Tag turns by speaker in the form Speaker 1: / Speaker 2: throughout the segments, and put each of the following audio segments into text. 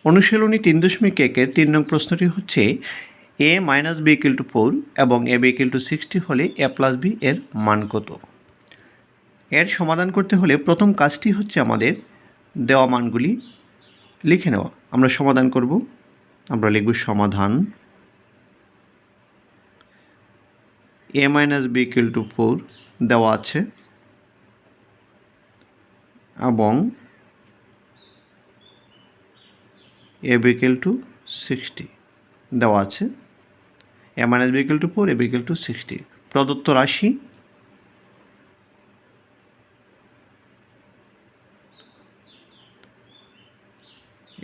Speaker 1: অনুশীলনী 3.1 এর 3 নং প্রশ্নটি হচ্ছে a minus b equal to 4 এবং a b ইকুয়াল টু 60 হলে a প্লাস b এর মান কত। এর সমাধান করতে হলে প্রথম কাজটি হচ্ছে আমাদের দেওয়া মানগুলি লিখে নেওয়া। আমরা সমাধান করব। আমরা লিখব সমাধান a minus b equal to 4 দেওয়া আছে এবং a b ইকুয়াল টু 60 দেওয়া আছে। a minus b equal to 4, a b equal to 60 প্রদত্ত রাশি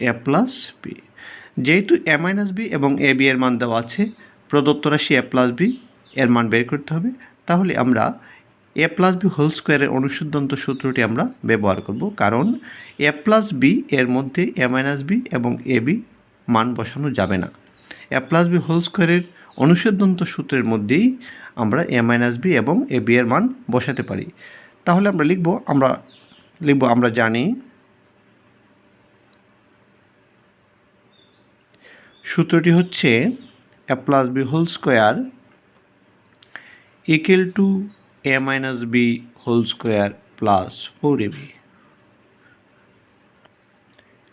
Speaker 1: a প্লাস b। যেহেতু a মাইনাস b এবং a b এর মান দেওয়া আছে, প্রদত্ত রাশি a প্লাস b এর মান বের করতে হবে। তাহলে আমরা a প্লাস b হোল স্কোয়ারের অনুসিদ্ধান্ত সূত্রটি আমরা ব্যবহার করব, কারণ a প্লাস b এর মধ্যে a মাইনাস b এবং a b মান বসানো যাবে না। a প্লাস b হোল স্কোয়ারের অনুসিদ্ধান্ত সূত্রের মধ্যেই আমরা a মাইনাস b এবং a b এর মান বসাতে পারি। তাহলে আমরা লিখব আমরা জানি সূত্রটি হচ্ছে a plus b whole square equal to a minus b whole square plus 4ab।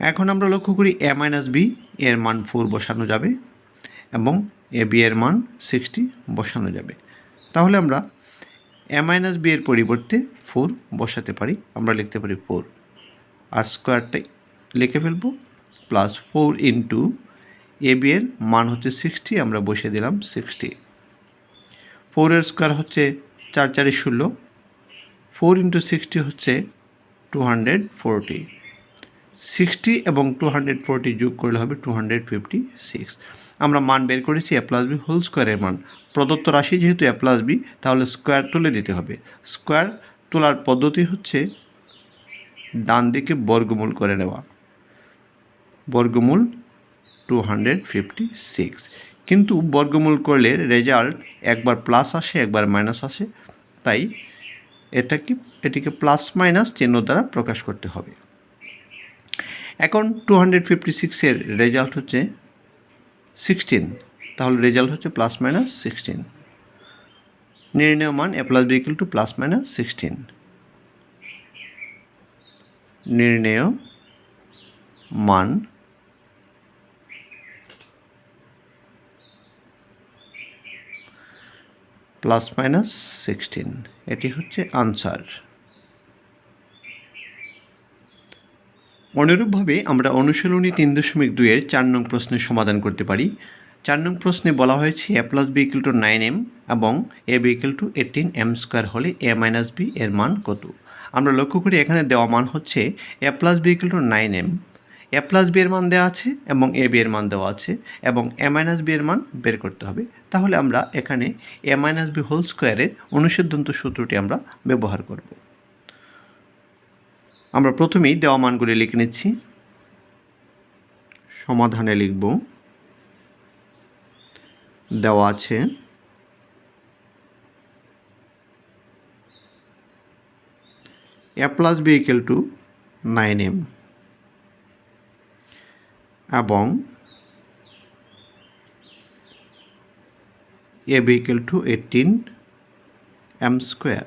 Speaker 1: এখন আমরা লক্ষ্য করি a মাইনাস b এর মান 4 বসানো যাবে এবং ab এর মান 60 বসানো যাবে। তাহলে আমরা a মাইনাস b এর পরিবর্তে 4 বসাতে পারি। আমরা লিখতে পারি 4 আর স্কোয়ারটা লিখে ফেলব প্লাস 4 ইন্টু ab এর মান হচ্ছে 60, আমরা বসিয়ে দিলাম 60। 4 এর স্কোয়ার হচ্ছে 4 4 16, 4 ইন্টু 60 হচ্ছে 240। 60 এবং 240 যোগ করলে হবে 256। আমরা মান বের করেছি a প্লাস b হোল স্কোয়ারের মান। প্রদত্ত রাশি যেহেতু a প্লাস b, তাহলে স্কোয়ার তুলে দিতে হবে। স্কোয়ার তোলার পদ্ধতি হচ্ছে ডান দিকে বর্গমূল করে নেওয়া। বর্গমূল 256, কিন্তু বর্গমূল করলে রেজাল্ট একবার প্লাস আসে একবার মাইনাস আসে, তাই এটিকে প্লাস মাইনাস চিহ্ন দ্বারা প্রকাশ করতে হবে। এখন 256 এর রেজাল্ট হচ্ছে 16, তাহলে রেজাল্ট হচ্ছে প্লাস মাইনাস 16। নির্ণেয় মান a plus b equal to plus minus 16। নির্ণেয় মান প্লাস মাইনাস 16, এটি হচ্ছে আনসার। অনুরূপভাবে আমরা অনুশীলনী 3.2 এর 4 নং প্রশ্নের সমাধান করতে পারি। 4 নং প্রশ্নে বলা হয়েছে a plus b equal to 9m এবং a b equal to 18m square হলে a মাইনাস b এর মান কত। আমরা লক্ষ্য করি এখানে দেওয়া মান হচ্ছে a plus b equal to 9m, a plus b এর মান দেওয়া আছে এবং a b এর মান দেওয়া আছে এবং a মাইনাস b এর মান বের করতে হবে। তাহলে আমরা এখানে a মাইনাস b হোল স্কোয়ারের অনুসিদ্ধান্ত সূত্রটি আমরা ব্যবহার করব। আমরা প্রথমেই দেওয়া মানগুলি লিখে নিচ্ছি। সমাধানে লিখব দেওয়া আছে a plus b equal to 9m এবং a b equal to 18m square.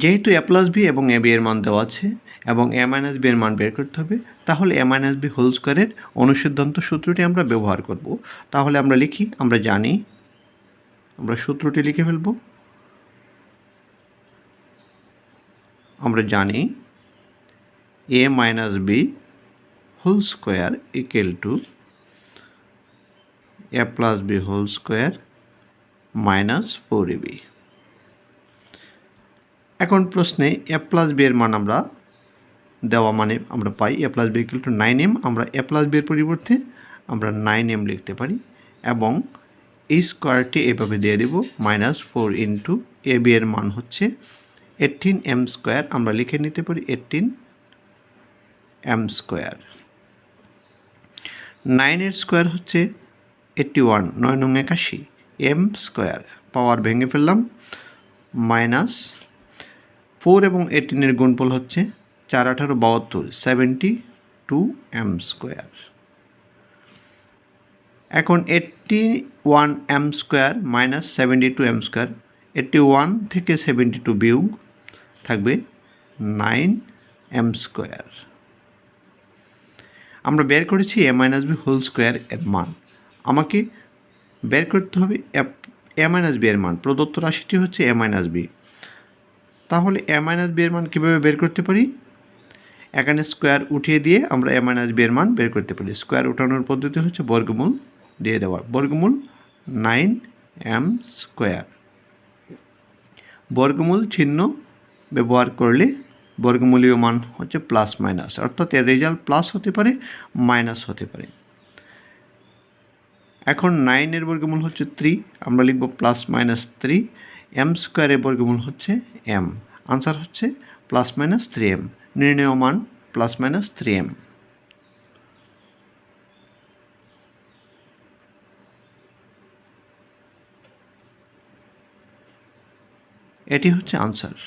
Speaker 1: যেহেতু a প্লাস b এবং a b এর মান দেওয়া আছে এবং a মাইনাস b এর মান বের করতে হবে, তাহলে a মাইনাস b হোল স্কোয়ারের অনুসিদ্ধান্ত সূত্রটি আমরা ব্যবহার করব। তাহলে আমরা লিখি, আমরা জানি, আমরা সূত্রটি লিখে ফেলব। আমরা জানি a minus b whole square equal to a plus b whole square minus 4ab। এখন প্রশ্নে a প্লাস b এর মান আমরা দেওয়া মানে আমরা পাই a plus b equal to 9m। আমরা a প্লাস b এর পরিবর্তে আমরা 9m লিখতে পারি এবং এই স্কোয়ারটি এভাবে দিয়ে দেব মাইনাস 4 ইন্টু a b এর মান হচ্ছে 18m স্কোয়ার। আমরা লিখে নিতে পারি 18m স্কোয়ার। 9 এর স্কোয়ার হচ্ছে 81, 9 নং 81 m স্কোয়ার। পাওয়ার ভেঙে ফেললাম। মাইনাস 4 এবং 18 এর গুণফল হচ্ছে 4 18 72, 2m²। এখন 81m² মাইনাস 72m², 81 থেকে 72 বিয়োগ থাকবে 9m²। আমরা বের করেছি a minus B whole square এর মান। আমাকে বের করতে হবে a মাইনাস বি এর মান। প্রদত্ত রাশিটি হচ্ছে a মাইনাস বি। তাহলে a মাইনাস বি এর মান কীভাবে বের করতে পারি? এখানে স্কোয়ার উঠিয়ে দিয়ে আমরা a মাইনাস বি এর মান বের করতে পারি। স্কোয়ার উঠানোর পদ্ধতি হচ্ছে বর্গমূল দিয়ে দেওয়া। বর্গমূল 9m²। বর্গমূল চিহ্ন ব্যবহার করলে বর্গমূলীয় মান হচ্ছে প্লাস মাইনাস, অর্থাৎ এর রেজাল্ট প্লাস হতে পারে, মাইনাস হতে পারে। এখন 9 বর্গমূল হচ্ছে 3, আমরা লিখব প্লাস মাইনাস 3। m² বর্গমূল হচ্ছে m। আনসার হচ্ছে প্লাস মাইনাস 3m। নির্ণেয় মান প্লাস মাইনাস 3m। এটি হচ্ছে আনসার।